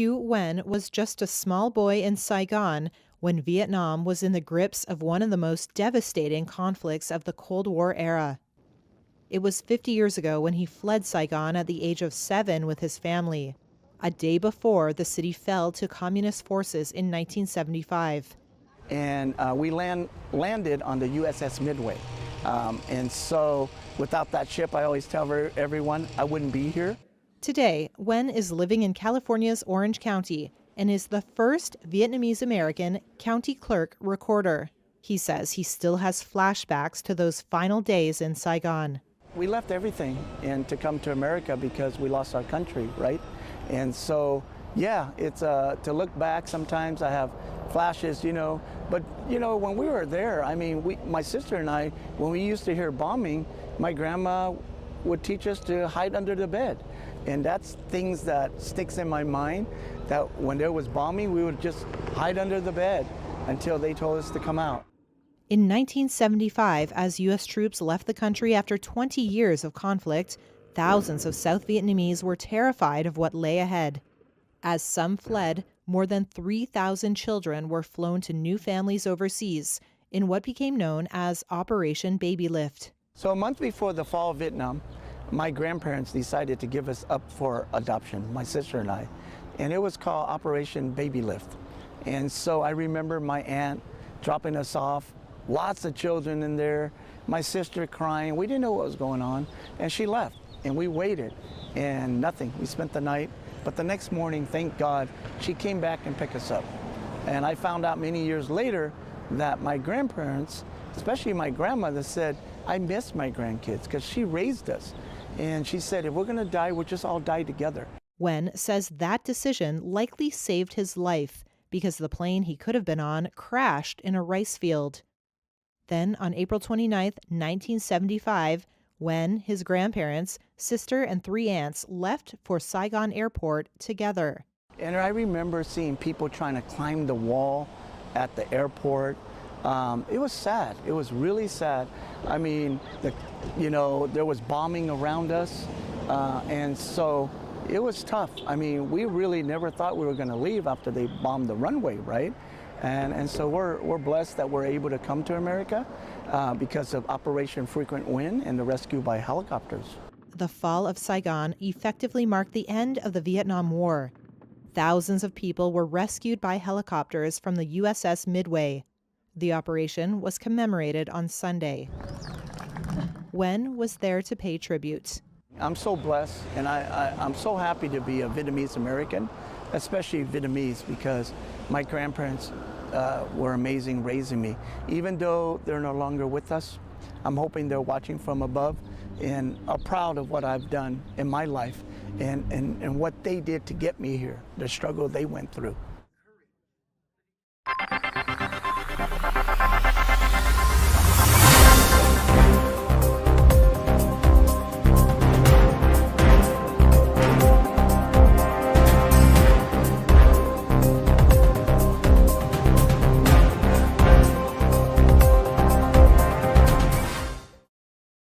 Hugh Nguyen was just a small boy in Saigon when Vietnam was in the grips of one of the most devastating conflicts of the Cold War era. It was 50 years ago when he fled Saigon at the age of 7 with his family, a day before the city fell to communist forces in 1975. And we landed on the USS Midway. And so without that ship, I always tell everyone I wouldn't be here. Today, Nguyen is living in California's Orange County and is the first Vietnamese American county clerk-recorder. He says he still has flashbacks to those final days in Saigon. We left everything and to come to America because we lost our country, right? And so, yeah, it's to look back. Sometimes I have flashes, but when we were there, I mean, my sister and I, when we used to hear bombing, my grandma would teach us to hide under the bed. And that's things that sticks in my mind, that when there was bombing, we would just hide under the bed until they told us to come out. In 1975, as U.S. troops left the country after 20 years of conflict, thousands of South Vietnamese were terrified of what lay ahead. As some fled, more than 3,000 children were flown to new families overseas in what became known as Operation Baby Lift. So a month before the fall of Vietnam, my grandparents decided to give us up for adoption, my sister and I, and it was called Operation Baby Lift. And so I remember my aunt dropping us off, lots of children in there, my sister crying. We didn't know what was going on, and she left, and we waited, and nothing. We spent the night, but the next morning, thank God, she came back and picked us up. And I found out many years later that my grandparents, especially my grandmother, said, I miss my grandkids because she raised us. And she said, if we're going to die, we'll just all die together. Nguyen says that decision likely saved his life because the plane he could have been on crashed in a rice field. Then, on April 29, 1975, Nguyen, his grandparents, sister, and 3 aunts left for Saigon Airport together. And I remember seeing people trying to climb the wall at the airport. It was sad. It was really sad. I mean, there was bombing around us, and so it was tough. I mean, we really never thought we were going to leave after they bombed the runway, right? And so we're blessed that we're able to come to America because of Operation Frequent Wind and the rescue by helicopters. The fall of Saigon effectively marked the end of the Vietnam War. Thousands of people were rescued by helicopters from the USS Midway. The operation was commemorated on Sunday. Nguyen was there to pay tribute. I'm so blessed, and I'm so happy to be a Vietnamese American, especially Vietnamese, because my grandparents were amazing raising me. Even though they're no longer with us, I'm hoping they're watching from above and are proud of what I've done in my life and what they did to get me here, the struggle they went through.